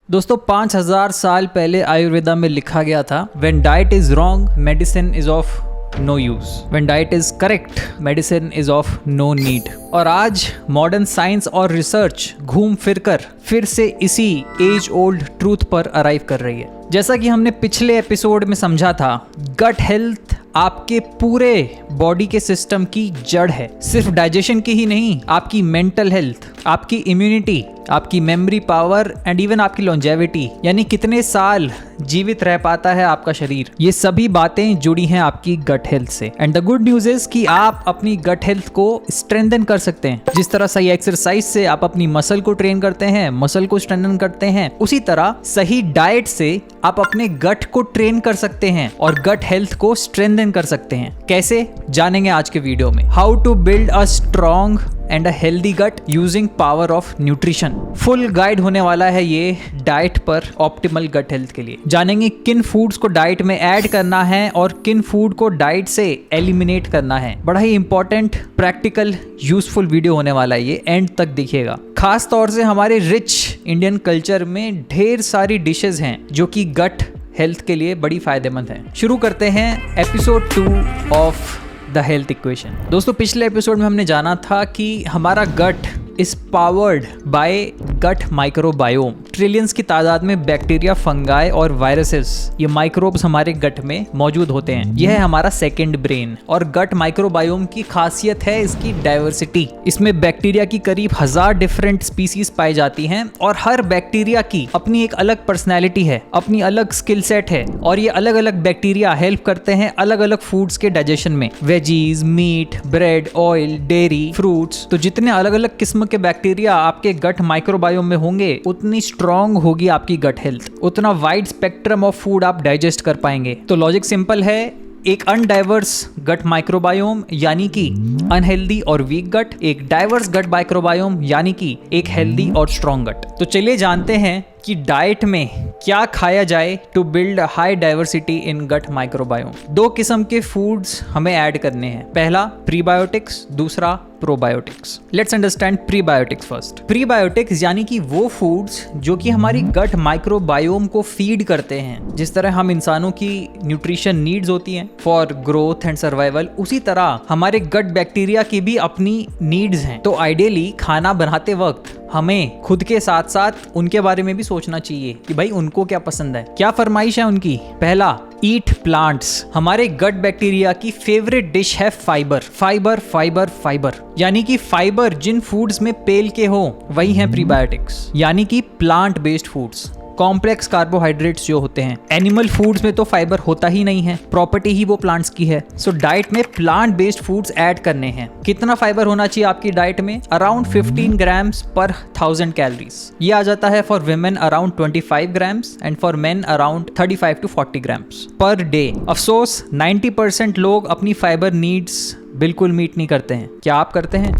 दोस्तों 5000 साल पहले आयुर्वेदा में लिखा गया था, When diet is wrong, medicine is of no use. When diet is correct, medicine is of no need. और आज मॉडर्न साइंस और रिसर्च घूम फिर कर फिर से इसी एज ओल्ड ट्रूथ पर अराइव कर रही है। जैसा कि हमने पिछले एपिसोड में समझा था, गट हेल्थ आपके पूरे बॉडी के सिस्टम की जड़ है। सिर्फ डाइजेशन की ही नहीं, आपकी मेंटल हेल्थ, आपकी इम्यूनिटी, आपकी मेमोरी पावर एंड इवन आपकी लॉन्जेविटी, यानी कितने साल जीवित रह पाता है आपका शरीर, ये सभी बातें जुड़ी हैं आपकी गट हेल्थ से। And the good news is कि आप अपनी गट हेल्थ को स्ट्रेंथन कर सकते हैं। जिस तरह सही एक्सरसाइज से आप अपनी मसल को ट्रेन करते हैं, मसल को स्ट्रेंथन करते हैं, उसी तरह सही डाइट से आप अपने गट को ट्रेन कर सकते हैं और गट हेल्थ को स्ट्रेंथन कर सकते हैं। कैसे, जानेंगे आज के वीडियो में। How to build a strong and a healthy gut using power of nutrition. Full guide होने वाला है ये डाइट पर ऑप्टिमल गट हेल्थ के लिए। जानेंगे किन फूड्स को डाइट में ऐड करना है और किन फूड को डाइट से एलिमिनेट करना है। बड़ा ही इंपॉर्टेंट, प्रैक्टिकल, यूजफुल वीडियो होने वाला है ये, एंड तक देखिएगा। खास तौर से हमारे रिच इंडियन कल्चर में ढेर सारी डिशेज हैं जो कि गट हेल्थ के लिए बड़ी फायदेमंद हैं। शुरू करते हैं episode 2 of the health equation. दोस्तों पिछले एपिसोड में हमने जाना था कि हमारा gut is powered by gut microbiome. Trillions की तादाद में बैक्टीरिया, फंगाई और वायरसेस, ये माइक्रोब्स हमारे गट में मौजूद होते हैं। यह है हमारा सेकंड ब्रेन। और गट माइक्रोबायोम की खासियत है इसकी डाइवर्सिटी। इसमें बैक्टीरिया की करीब 1000 डिफरेंट स्पीसीज पाई जाती हैं और हर बैक्टीरिया की अपनी एक अलग पर्सनैलिटी है, अपनी अलग स्किल सेट है और ये अलग अलग बैक्टीरिया हेल्प करते हैं अलग अलग फूड्स के डाइजेशन में। Veggies, meat, bread, oil, dairy, fruits, तो जितने अलग अलग किस्म के बैक्टीरिया आपके गट माइक्रोबायोम में होंगे उतनी स्ट्रांग होगी आपकी गट हेल्थ, उतना वाइड स्पेक्ट्रम ऑफ फूड आप डाइजेस्ट कर पाएंगे। तो लॉजिक सिंपल है, एक अनडाइवर्स गट माइक्रोबायोम यानी कि अनहेल्दी और वीक गट, एक डाइवर्स गट माइक्रोबायोम यानी कि एक हेल्दी और स्ट्रॉन्ग गट। तो चलिए जानते हैं कि डाइट में क्या खाया जाए to build high diversity in gut microbiome. 2 किस्म के फूड्स हमें ऐड करने हैं। पहला प्रीबायोटिक्स, दूसरा probiotics. Let's understand prebiotics first. Prebiotics यानी कि वो फूड्स जो कि हमारी गट माइक्रोबायोम को फीड करते हैं। जिस तरह हम इंसानों की न्यूट्रिशन नीड्स होती हैं फॉर ग्रोथ एंड सर्वाइवल, उसी तरह हमारे गट बैक्टीरिया की भी अपनी नीड्स हैं। तो आइडियली खाना बनाते वक्त हमें खुद के साथ साथ उनके बारे में भी सोचना चाहिए कि भाई उनको क्या पसंद है, क्या फरमाइश है उनकी। पहला, ईट प्लांट्स। हमारे गट बैक्टीरिया की फेवरेट डिश है फाइबर। फाइबर फाइबर फाइबर यानी कि फाइबर जिन फूड्स में पेल के हो वही हैं प्रीबायोटिक्स, यानी कि plant based foods. Complex carbohydrates जो होते हैं, एनिमल फूड्स में तो फाइबर होता ही नहीं है, प्रॉपर्टी ही वो प्लांट्स की है। सो डाइट में प्लांट बेस्ड फूड्स ऐड करने हैं। कितना फाइबर होना चाहिए आपकी डाइट में? अराउंड 15 ग्राम्स पर 1000 कैलोरीज। ये आ जाता है for women around 25 grams and for main around 35 to 40 grams per day. अफसोस 90% लोग अपनी फाइबर नीड्स बिल्कुल मीट नहीं करते हैं। क्या आप करते हैं?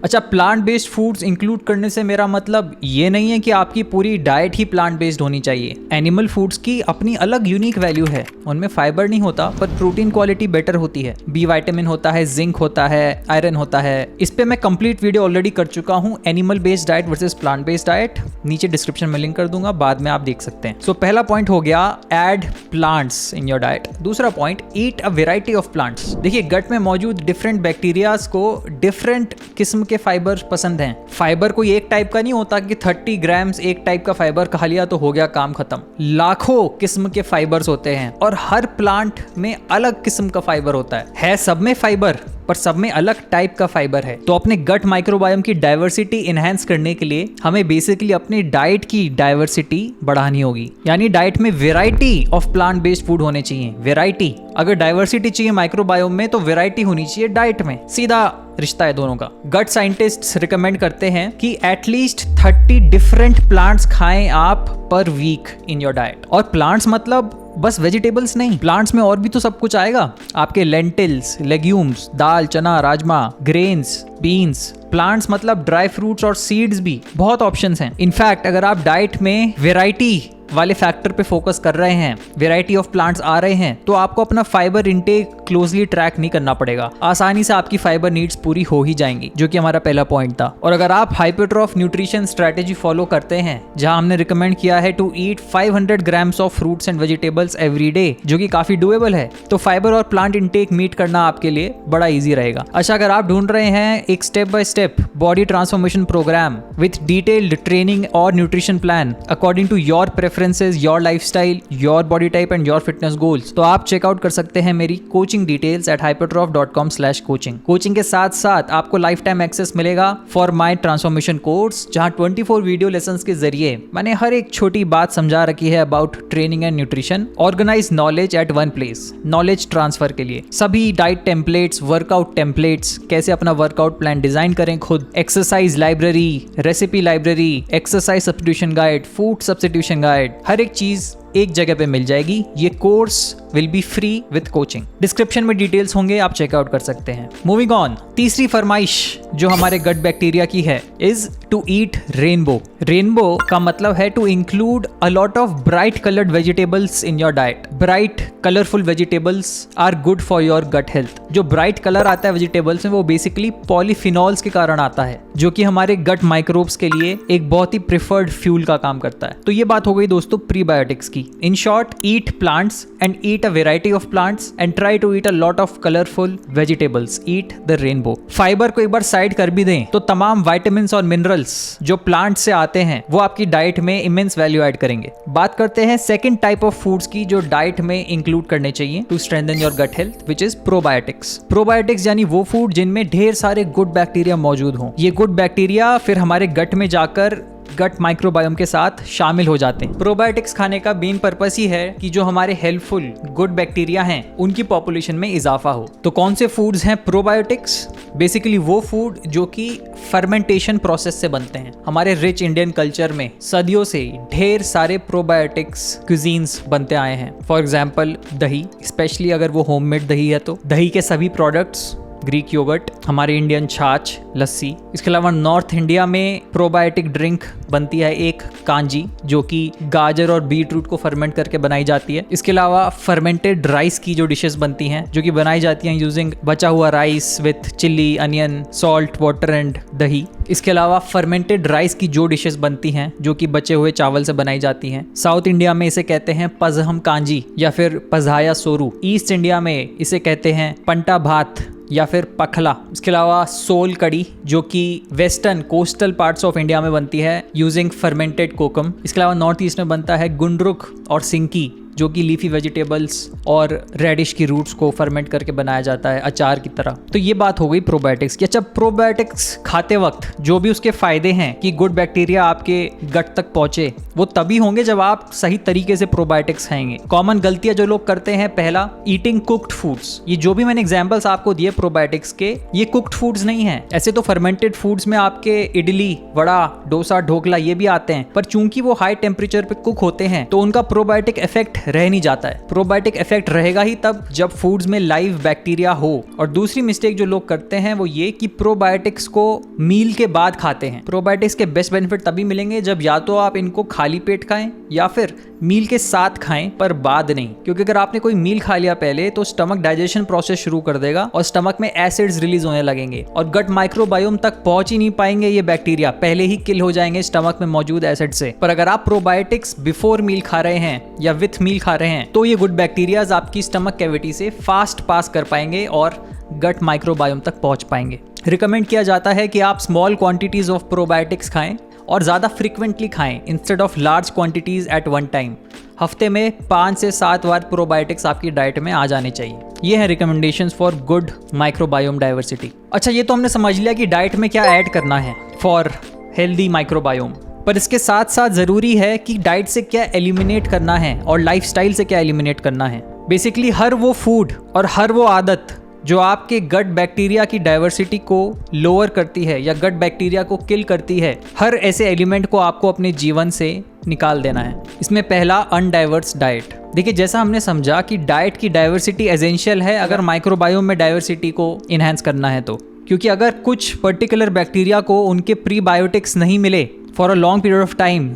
अच्छा, प्लांट बेस्ड फूड्स इंक्लूड करने से मेरा मतलब ये नहीं है कि आपकी पूरी डाइट ही प्लांट बेस्ड होनी चाहिए। एनिमल फूड्स की अपनी अलग यूनिक वैल्यू है, उनमें फाइबर नहीं होता पर प्रोटीन क्वालिटी बेटर होती है। बी विटामिन होता है, जिंक होता है, आयरन होता है। इस पे मैं कंप्लीट वीडियो ऑलरेडी कर चुका हूँ, animal based diet versus plant based diet. नीचे डिस्क्रिप्शन में लिंक कर दूंगा, बाद में आप देख सकते हैं। सो पहला पॉइंट हो गया, add plants in your diet. दूसरा point, eat a variety of plants. देखिए गट में मौजूद डिफरेंट बैक्टीरियाज को डिफरेंट किस्म के फाइबर पसंद हैं। फाइबर कोई एक टाइप का नहीं होता कि 30 ग्राम्स एक टाइप का फाइबर खा लिया तो हो गया काम खत्म। लाखों किस्म के फाइबर्स होते हैं और हर प्लांट में अलग किस्म का फाइबर होता है सब में फाइबर पर सब में अलग टाइप का फाइबर है। तो अपने गट माइक्रोबायोम की डाइवर्सिटी इनहेंस करने के लिए हमें बेसिकली अपनी डाइट की डाइवर्सिटी बढ़ानी होगी, यानी डाइट में variety of plant based food होने चाहिए। वेराइटी, अगर डाइवर्सिटी चाहिए माइक्रोबायोम में तो वेराइटी होनी चाहिए डाइट में। सीधा रिश्ता है दोनों का। गट साइंटिस्ट्स रिकमेंड करते हैं कि एटलीस्ट 30 डिफरेंट प्लांट्स खाएं आप per week in your diet. और प्लांट्स मतलब बस वेजिटेबल्स नहीं, प्लांट्स में और भी तो सब कुछ आएगा। आपके लेंटिल्स, लेग्यूम्स, दाल, चना, राजमा, ग्रेन्स, बीन्स। प्लांट्स मतलब ड्राई फ्रूट्स और सीड्स भी, बहुत ऑप्शंस हैं। इनफैक्ट अगर आप डाइट में वेराइटी वाले फैक्टर पे फोकस कर रहे हैं, वेराइटी ऑफ प्लांट्स आ रहे हैं, तो आपको अपना फाइबर इंटेक क्लोजली ट्रैक नहीं करना पड़ेगा, आसानी से आपकी फाइबर नीड्स पूरी हो ही जाएंगी, जो कि हमारा पहला पॉइंट था। और अगर आप हाइपरट्रॉफ न्यूट्रिशन स्ट्रेटेजी फॉलो करते हैं, जहां हमने रिकमेंड किया है to eat 500 grams of fruits and vegetables every day, जो कि काफी डुएबल है, तो फाइबर और प्लांट इंटेक मीट करना आपके लिए बड़ा इजी रहेगा। अच्छा, अगर आप ढूंढ रहे हैं एक step by step body transformation program with detailed training और nutrition plan according to your preferences, your lifestyle, your body type and your fitness goals, तो आप चेकआउट कर सकते हैं मेरी coaching details eight hypertroph.com/coaching। Coaching के साथ साथ आपको लाइफ टाइम एक्सेस मिलेगा फॉर माई ट्रांसफॉर्मेशन कोर्स, जहां 24 वीडियो लेसंस के जरिए मैंने हर एक छोटी बात समझा रखी है about training and nutrition. Organise knowledge at one place, knowledge transfer के लिए सभी डाइट टेम्पलेट्स, वर्कआउट टेम्पलेट्स, कैसे अपना वर्कआउट प्लान डिजाइन करें खुद, exercise library, recipe library, exercise substitution guide, food substitution guide, हर एक चीज एक जगह पे मिल जाएगी। ये course will be free with coaching. Description में डिटेल्स होंगे, आप चेकआउट कर सकते हैं। मूविंग ऑन, तीसरी फरमाइश जो हमारे गट बैक्टीरिया की है is to eat rainbow. Rainbow का मतलब है to include a lot of bright coloured vegetables in your diet. Bright colourful vegetables are good for your gut health. जो ब्राइट कलर आता है वेजिटेबल्स में, वो बेसिकली पॉलीफिनॉल्स के कारण आता है, जो कि हमारे गट माइक्रोब्स के लिए एक बहुत ही प्रिफर्ड फ्यूल का काम करता है। तो ये बात हो गई दोस्तों प्रीबायोटिक्स की। In short, eat plants and eat a variety of plants and try to eat a lot of colorful vegetables. Eat the rainbow. Fibre को एक बार साइड कर भी दें तो तमाम विटामिन्स और मिनरल्स जो प्लांट से आते हैं वो आपकी डाइट में इमेंस वैल्यू ऐड करेंगे। बात करते हैं सेकंड टाइप ऑफ फूड्स की जो डाइट में इंक्लूड करने चाहिए to strengthen your gut health, which is probiotics. Probiotics यानी वो फूड जिनमें ढेर सारे गुड बैक्टीरिया मौजूद हों। ये गुड बैक्टीरिया फिर हमारे गट में जाकर गट माइक्रोबायोम के साथ शामिल हो जाते हैं। प्रोबायोटिक्स खाने का मेन पर्पस ही है कि जो हमारे हेल्पफुल गुड बैक्टीरिया हैं उनकी पॉपुलेशन में इजाफा हो। तो कौन से फूड्स हैं प्रोबायोटिक्स? बेसिकली वो फूड जो कि फर्मेंटेशन प्रोसेस से बनते हैं। हमारे रिच इंडियन कल्चर में सदियों से ढेर सारे प्रोबायोटिक्स क्यूजीन्स बनते आए हैं। फॉर एग्जाम्पल दही, स्पेशली अगर वो होममेड दही है तो दही के सभी प्रोडक्ट्स, ग्रीक योगर्ट, हमारे इंडियन छाछ, लस्सी। इसके अलावा नॉर्थ इंडिया में प्रोबायोटिक ड्रिंक बनती है एक कांजी, जो कि गाजर और बीट रूट को फर्मेंट करके बनाई जाती है। इसके अलावा फर्मेंटेड राइस की जो डिशेस बनती हैं, जो कि बनाई जाती हैं यूजिंग बचा हुआ rice with chilli, onion, salt, water and दही। इसके अलावा फर्मेंटेड राइस की जो डिशेस बनती हैं, जो कि बचे हुए चावल से बनाई जाती हैं। साउथ इंडिया में इसे कहते हैं पजहम कांजी या फिर पजहाया सोरू। ईस्ट इंडिया में इसे कहते हैं पंटा भात या फिर पखला। इसके अलावा सोल कड़ी, जो कि western coastal parts of India में बनती है यूजिंग फर्मेंटेड कोकम। इसके अलावा नॉर्थ ईस्ट में बनता है गुंडरुक और सिंकी, जो कि लीफी वेजिटेबल्स और रेडिश की रूट्स को फर्मेंट करके बनाया जाता है अचार की तरह। तो ये बात हो गई प्रोबायोटिक्स की। अच्छा, प्रोबायोटिक्स खाते वक्त जो भी उसके फायदे हैं कि गुड बैक्टीरिया आपके गट तक पहुंचे, वो तभी होंगे जब आप सही तरीके से प्रोबायोटिक्स खाएंगे। कॉमन गलतियां जो लोग करते हैं, पहला, ईटिंग कुक्ड फूड्स। ये जो भी मैंने एग्जाम्पल्स आपको दिए प्रोबायोटिक्स के, ये कुक्ड फूड्स नहीं है। ऐसे तो फर्मेंटेड फूड्स में आपके इडली, वड़ा, डोसा, ढोकला ये भी आते हैं, पर चूंकि वो हाई टेम्परेचर पे कुक होते हैं तो उनका प्रोबायोटिक इफेक्ट रह नहीं जाता है। प्रोबायोटिक इफेक्ट रहेगा ही तब जब फूड्स में लाइव बैक्टीरिया हो। और दूसरी मिस्टेक जो लोग करते हैं वो ये कि प्रोबायोटिक्स को मील के बाद खाते हैं। प्रोबायोटिक्स के बेस्ट बेनिफिट तभी मिलेंगे जब या तो आप इनको खाली पेट खाएं या फिर मील के साथ खाएं, पर बाद नहीं। क्योंकि अगर आपने कोई मील खा लिया पहले तो स्टमक डाइजेशन प्रोसेस शुरू कर देगा और स्टमक में एसिड्स रिलीज होने लगेंगे और गट माइक्रोबायोम तक पहुंच ही नहीं पाएंगे। ये बैक्टीरिया पहले ही किल हो जाएंगे स्टमक में मौजूद एसिड से। पर अगर आप प्रोबायोटिक्स बिफोर मील खा रहे हैं या विथ मील खा रहे हैं तो ये गुड बैक्टीरियाज आपकी स्टमक कैविटी से फास्ट पास कर पाएंगे और गट माइक्रोबायोम तक पहुंच पाएंगे। रिकमेंड किया जाता है कि आप स्मॉल क्वांटिटीज ऑफ प्रोबायोटिक्स खाएं और ज़्यादा फ्रीक्वेंटली खाएं instead of large quantities at one time. हफ्ते में 5 से 7 बार प्रोबायोटिक्स आपकी डाइट में आ जाने चाहिए। ये है recommendations for good microbiome diversity. अच्छा, ये तो हमने समझ लिया कि डाइट में क्या ऐड करना है फॉर हेल्दी माइक्रोबायोम, पर इसके साथ साथ ज़रूरी है कि डाइट से क्या एलिमिनेट करना है और लाइफस्टाइल से क्या एलिमिनेट करना है। बेसिकली हर वो फूड और हर वो आदत जो आपके गट बैक्टीरिया की डाइवर्सिटी को लोअर करती है या गट बैक्टीरिया को किल करती है, हर ऐसे एलिमेंट को आपको अपने जीवन से निकाल देना है। इसमें पहला, अनडाइवर्स डाइट। देखिए, जैसा हमने समझा कि डाइट की डाइवर्सिटी एसेंशियल है अगर माइक्रोबायोम में डाइवर्सिटी को इन्हांस करना है तो, क्योंकि अगर कुछ पर्टिकुलर बैक्टीरिया को उनके प्रीबायोटिक्स नहीं मिले for a long period of time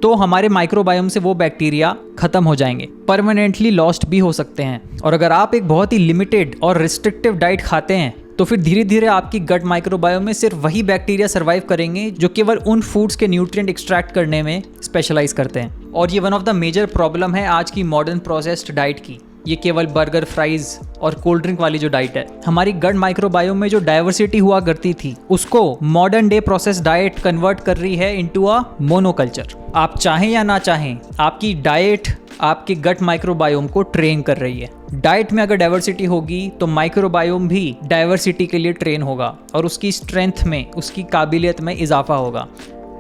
तो हमारे माइक्रोबायोम से वो बैक्टीरिया खत्म हो जाएंगे, परमानेंटली लॉस्ट भी हो सकते हैं। और अगर आप एक बहुत ही लिमिटेड और रिस्ट्रिक्टिव डाइट खाते हैं तो फिर धीरे धीरे आपकी गट माइक्रोबायोम में सिर्फ वही बैक्टीरिया सर्वाइव करेंगे जो केवल उन फूड्स के न्यूट्रिएंट एक्सट्रैक्ट करने में स्पेशलाइज करते हैं। और ये one of the major problem है आज की मॉडर्न प्रोसेस्ड डाइट की। ये केवल बर्गर, फ्राइज और कोल्ड ड्रिंक वाली जो डाइट है, हमारी गट माइक्रोबायोम में जो डाइवर्सिटी हुआ करती थी उसको modern day process diet convert कर रही है इनटू अ मोनोकल्चर। आप चाहें या ना चाहें, आपकी डाइट आपके गट माइक्रोबायोम को ट्रेन कर रही है। डाइट में अगर डाइवर्सिटी होगी तो माइक्रोबायोम भी डाइवर्सिटी के लिए ट्रेन होगा और उसकी स्ट्रेंथ में, उसकी काबिलियत में इजाफा होगा।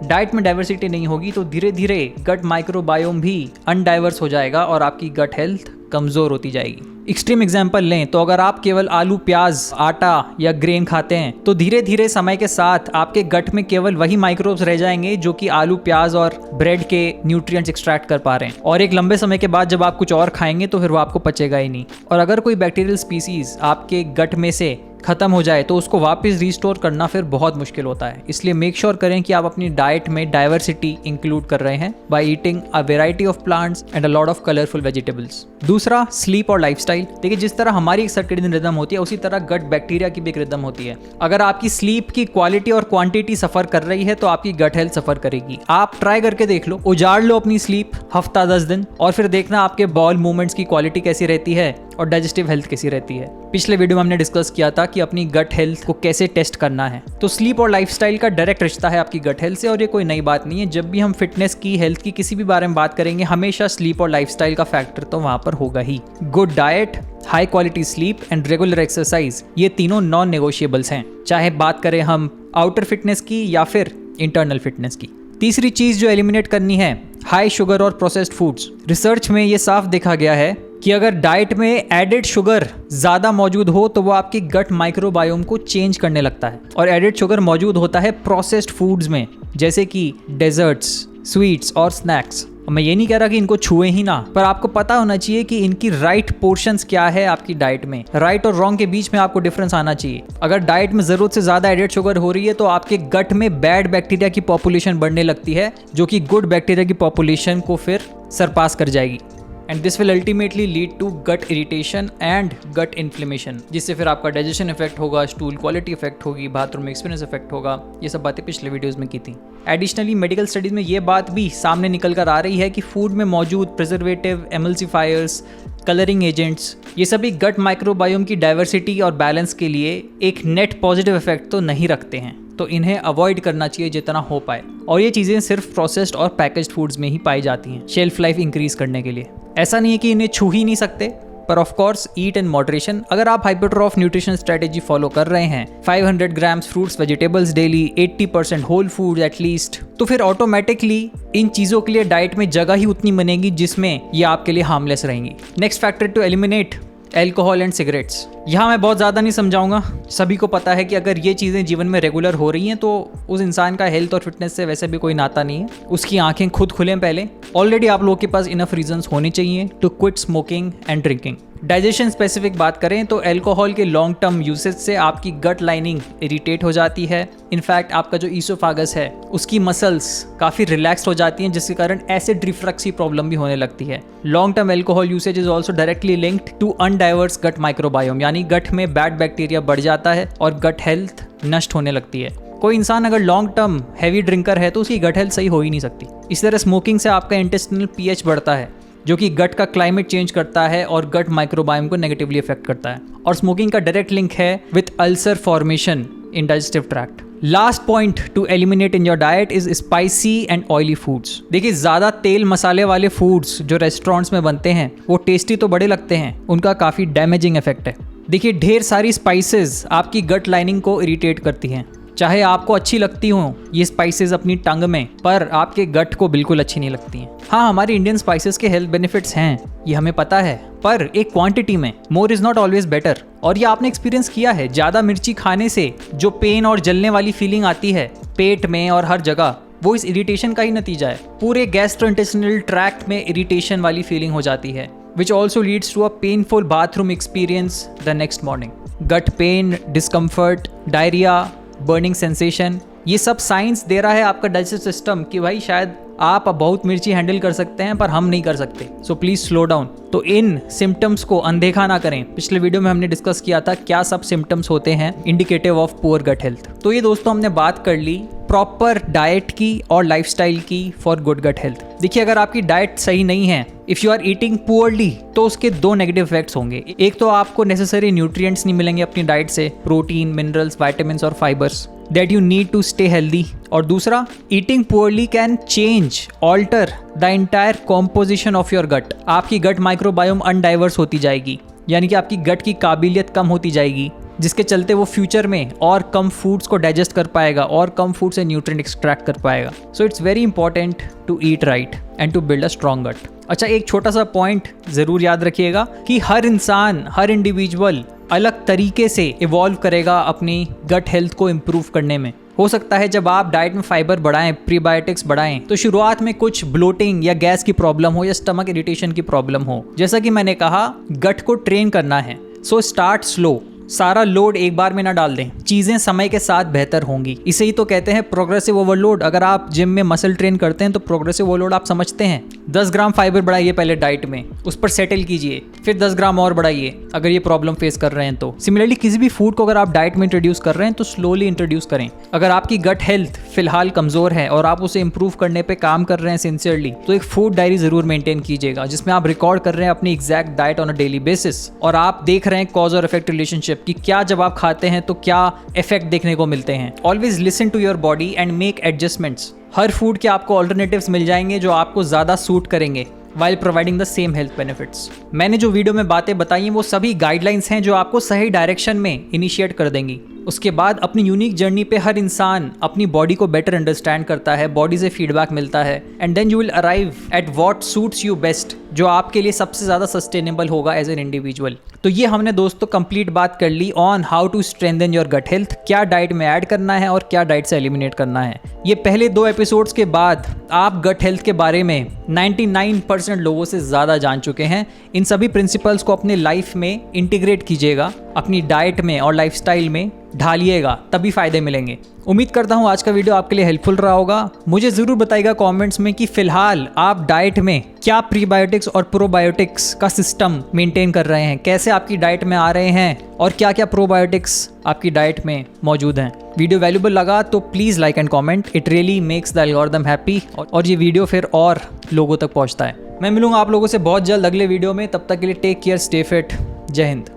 डाइट में डाइवर्सिटी नहीं होगी तो धीरे धीरे गट माइक्रोबायोम भी अनडाइवर्स हो जाएगा और आपकी गट हेल्थ कमज़ोर होती जाएगी। एक्सट्रीम एग्जाम्पल लें तो अगर आप केवल आलू, प्याज, आटा या ग्रेन खाते हैं तो धीरे धीरे समय के साथ आपके गट में केवल वही माइक्रोब्स रह जाएंगे जो कि आलू, प्याज और ब्रेड के न्यूट्रिएंट्स एक्सट्रैक्ट कर पा रहे हैं। और एक लंबे समय के बाद जब आप कुछ और खाएंगे तो फिर वो आपको पचेगा ही नहीं। और अगर कोई बैक्टीरियल स्पीसीज आपके गट में से खत्म हो जाए तो उसको वापस रिस्टोर करना फिर बहुत मुश्किल होता है। इसलिए मेक श्योर करें कि आप अपनी डाइट में डाइवर्सिटी इंक्लूड कर रहे हैं by eating a variety of plants and a lot of colourful vegetables. दूसरा, स्लीप और लाइफस्टाइल। देखिए, जिस तरह हमारी एक सर्केडियन रिदम होती है उसी तरह गट बैक्टीरिया की भी एक रिदम होती है। अगर आपकी स्लीप की क्वालिटी और क्वांटिटी सफर कर रही है तो आपकी गट हेल्थ सफर करेगी। आप ट्राई करके देख लो, उजाड़ लो अपनी स्लीप हफ्ता 10 दिन और फिर देखना आपके बॉल मूवमेंट्स की क्वालिटी कैसी रहती है और डाइजेस्टिव हेल्थ कैसी रहती है। पिछले वीडियो में हमने डिस्कस किया था कि अपनी गट हेल्थ को कैसे टेस्ट करना है। तो स्लीप और लाइफस्टाइल का डायरेक्ट रिश्ता है आपकी गट हेल्थ से और ये कोई नई बात नहीं है। जब भी हम फिटनेस की, हेल्थ की किसी भी बारे में बात करेंगे हमेशा स्लीप और लाइफस्टाइल का फैक्टर तो वहां पर होगा ही। Good diet, high quality sleep and regular exercise, ये तीनों नॉन नेगोशिएबल्स हैं, चाहे बात करें हम आउटर फिटनेस की या फिर इंटरनल फिटनेस की। तीसरी चीज जो एलिमिनेट करनी है, हाई शुगर और प्रोसेस्ड फूड्स। रिसर्च में ये साफ देखा गया है कि अगर डाइट में एडेड शुगर ज़्यादा मौजूद हो तो वो आपकी गट माइक्रोबायोम को चेंज करने लगता है। और एडेड शुगर मौजूद होता है प्रोसेस्ड फूड्स में, जैसे कि डेजर्ट्स, स्वीट्स और स्नैक्स। मैं ये नहीं कह रहा कि इनको छुए ही ना, पर आपको पता होना चाहिए कि इनकी राइट पोर्शंस क्या है आपकी डाइट में। राइट और रॉन्ग के बीच में आपको डिफरेंस आना चाहिए। अगर डाइट में ज़रूरत से ज़्यादा एडेड शुगर हो रही है तो आपके गट में बैड बैक्टीरिया की पॉपुलेशन बढ़ने लगती है जो कि गुड बैक्टीरिया की पॉपुलेशन को फिर सरपास कर जाएगी। And this will ultimately lead to gut irritation and gut inflammation, जिससे फिर आपका डाइजेशन इफेक्ट होगा, स्टूल क्वालिटी इफेक्ट होगी, बाथरूम एक्सपीरियंस इफेक्ट होगा। ये सब बातें पिछले वीडियोस में की थी। एडिशनली मेडिकल स्टडीज में ये बात भी सामने निकल कर आ रही है कि फूड में मौजूद प्रिजर्वेटिव, एमल्सिफायर्स, कलरिंग एजेंट्स, ये सभी गट माइक्रोबायोम की डाइवर्सिटी और बैलेंस के लिए एक नेट पॉजिटिव इफेक्ट तो नहीं रखते हैं, तो इन्हें अवॉइड करना चाहिए जितना हो पाए। और ये चीज़ें सिर्फ प्रोसेस्ड और पैकेज्ड फूड्स में ही पाई जाती हैं शेल्फ लाइफ इंक्रीज करने के लिए। ऐसा नहीं है कि इन्हें छू ही नहीं सकते, पर of course eat in moderation. अगर आप हाइपरट्रॉफ न्यूट्रिशन स्ट्रेटेजी फॉलो कर रहे हैं, 500 grams fruits vegetables daily, 80% whole food at least, तो फिर ऑटोमेटिकली इन चीज़ों के लिए डाइट में जगह ही उतनी बनेगी जिसमें ये आपके लिए हार्मलेस रहेंगी। Next factor to eliminate, alcohol and cigarettes. यहाँ मैं बहुत ज़्यादा नहीं समझाऊंगा, सभी को पता है कि अगर ये चीज़ें जीवन में रेगुलर हो रही हैं तो उस इंसान का हेल्थ और फिटनेस से वैसे भी कोई नाता नहीं है। उसकी आंखें खुद खुलें पहले। ऑलरेडी आप लोगों के पास इनफ रीजंस होने चाहिए to quit smoking and drinking. Digestion specific बात करें तो एल्कोहल के लॉन्ग टर्म यूसेज से आपकी गट लाइनिंग इरिटेट हो जाती है। इनफैक्ट आपका जो ईसोफेगस है उसकी मसल्स काफ़ी रिलैक्स हो जाती हैं, जिसके कारण एसिड रिफ्लक्स की प्रॉब्लम भी होने लगती है। Long term alcohol usage is also directly linked to undiverse gut microbiome, यानी गट में बैड बैक्टीरिया बढ़ जाता है और गट हेल्थ नष्ट होने लगती है। कोई इंसान अगर लॉन्ग टर्म हैवी ड्रिंकर है तो उसकी गट हेल्थ सही हो ही नहीं सकती। इस तरह स्मोकिंग से आपका इंटेस्टिनल पीएच बढ़ता है जो कि गट का क्लाइमेट चेंज करता है और गट माइक्रोबायोम को नेगेटिवली अफेक्ट करता है। और स्मोकिंग का डायरेक्ट लिंक है with ulcer formation in digestive tract. Last point two eliminate in your diet is spicy and oily foods. देखिए, ज़्यादा तेल मसाले वाले फूड्स जो रेस्टोरेंट्स में बनते हैं वो टेस्टी तो बड़े लगते हैं, उनका काफ़ी डैमेजिंग इफेक्ट है। देखिए, ढेर सारी स्पाइसेस आपकी गट लाइनिंग को इरिटेट करती हैं। चाहे आपको अच्छी लगती हो ये स्पाइसेस अपनी टंग में, पर आपके गट को बिल्कुल अच्छी नहीं लगती हैं। हाँ, हमारी इंडियन स्पाइसेस के हेल्थ बेनिफिट्स हैं, ये हमें पता है, पर एक क्वांटिटी में। More is not always better. और ये आपने एक्सपीरियंस किया है, ज़्यादा मिर्ची खाने से जो पेन और जलने वाली फीलिंग आती है पेट में और हर जगह, वो इस इरिटेशन का ही नतीजा है। पूरे गैस्ट्रोइंटेस्टिनल ट्रैक्ट में इरिटेशन वाली फीलिंग हो जाती है, which also leads to a painful bathroom experience the next morning. Gut pain, discomfort, diarrhoea, burning sensation, ये सब साइंस दे रहा है आपका डाइजेस्टिव सिस्टम कि भाई शायद आप बहुत मिर्ची हैंडल कर सकते हैं पर हम नहीं कर सकते, सो प्लीज स्लो डाउन। तो इन सिम्टम्स को अनदेखा ना करें। पिछले वीडियो में हमने डिस्कस किया था क्या सब सिम्टम्स होते हैं indicative of poor gut health. तो ये दोस्तों हमने बात कर ली प्रॉपर डाइट की और लाइफस्टाइल की फॉर गुड गट हेल्थ। देखिए, अगर आपकी डाइट सही नहीं है, if you are eating poorly, तो उसके दो नेगेटिव इफेक्ट्स होंगे। एक तो आपको नेसेसरी न्यूट्रिएंट्स नहीं मिलेंगे अपनी डाइट से, प्रोटीन, मिनरल्स, विटामिन्स और fibres that you need to stay healthy. और दूसरा, eating poorly can change, alter the entire composition of your gut. आपकी गट माइक्रोबायोम अनडाइवर्स होती जाएगी, यानी कि आपकी गट की काबिलियत कम होती जाएगी, जिसके चलते वो फ्यूचर में और कम फूड्स को डाइजेस्ट कर पाएगा और कम फूड से न्यूट्रिएंट एक्सट्रैक्ट कर पाएगा। So it's very important to eat right and to build a strong gut. अच्छा, एक छोटा सा पॉइंट ज़रूर याद रखिएगा कि हर इंसान, हर इंडिविजुअल अलग तरीके से इवॉल्व करेगा अपनी गट हेल्थ को इम्प्रूव करने में। हो सकता है जब आप डाइट में फाइबर बढ़ाएं, प्रीबायोटिक्स बढ़ाएं, तो शुरुआत में कुछ ब्लोटिंग या गैस की प्रॉब्लम हो या स्टमक इरिटेशन की प्रॉब्लम हो। जैसा कि मैंने कहा, गट को ट्रेन करना है, सो स्टार्ट स्लो। सारा लोड एक बार में ना डाल दें, चीज़ें समय के साथ बेहतर होंगी। इसे ही तो कहते हैं प्रोग्रेसिव ओवरलोड। अगर आप जिम में मसल ट्रेन करते हैं तो प्रोग्रेसिव ओवरलोड आप समझते हैं। 10 ग्राम फाइबर बढ़ाइए पहले डाइट में, उस पर सेटल कीजिए, फिर 10 ग्राम और बढ़ाइए अगर ये प्रॉब्लम फेस कर रहे हैं तो। सिमिलरली किसी भी फूड को अगर आप डाइट में इंट्रोड्यूस कर रहे हैं तो स्लोली इंट्रोड्यूस करें। अगर आपकी गट हेल्थ फिलहाल कमज़ोर है और आप उसे इंप्रूव करने पर काम कर रहे हैं सिंसियरली, तो एक फूड डायरी ज़रूर मेंटेन कीजिएगा जिसमें आप रिकॉर्ड कर रहे हैं अपनी exact diet on a daily basis, और आप देख रहे हैं कॉज और इफेक्ट रिलेशनशिप कि क्या जब आप खाते हैं तो क्या इफेक्ट देखने को मिलते हैं। Always listen to your body and make adjustments. हर फूड के आपको ऑल्टरनेटिव्स मिल जाएंगे जो आपको ज़्यादा सूट करेंगे while providing the same health benefits। मैंने जो वीडियो में बातें बताई हैं वो सभी गाइडलाइंस हैं जो आपको सही डायरेक्शन में इनिशिएट कर देंगी। उसके बाद अपनी यूनिक जर्नी पे हर इंसान अपनी बॉडी को बेटर अंडरस्टैंड करता है, बॉडी से फीडबैक मिलता है, and then you will arrive at what suits you best, जो आपके लिए सबसे ज़्यादा सस्टेनेबल होगा एज एन इंडिविजुअल। तो ये हमने दोस्तों कंप्लीट बात कर ली on how to strengthen your gut health, क्या डाइट में ऐड करना है और क्या डाइट से एलिमिनेट करना है। ये पहले 2 एपिसोड्स के बाद आप गट हेल्थ के बारे में 99% लोगों से ज़्यादा जान चुके हैं। इन सभी प्रिंसिपल्स को अपने लाइफ में इंटीग्रेट कीजिएगा, अपनी डाइट में और लाइफस्टाइल में ढालिएगा, तभी फ़ायदे मिलेंगे। उम्मीद करता हूँ आज का वीडियो आपके लिए हेल्पफुल रहा होगा। मुझे ज़रूर बताइएगा कमेंट्स में कि फ़िलहाल आप डाइट में क्या प्रीबायोटिक्स और प्रोबायोटिक्स का सिस्टम मेंटेन कर रहे हैं, कैसे आपकी डाइट में आ रहे हैं और क्या क्या प्रोबायोटिक्स आपकी डाइट में मौजूद हैं। वीडियो वैल्यूबल लगा तो please like and comment, it really makes the algorithm happy और ये वीडियो फिर और लोगों तक पहुँचता है। मैं मिलूंगा आप लोगों से बहुत जल्द अगले वीडियो में, तब तक के लिए टेक केयर, स्टे फिट, जय हिंद।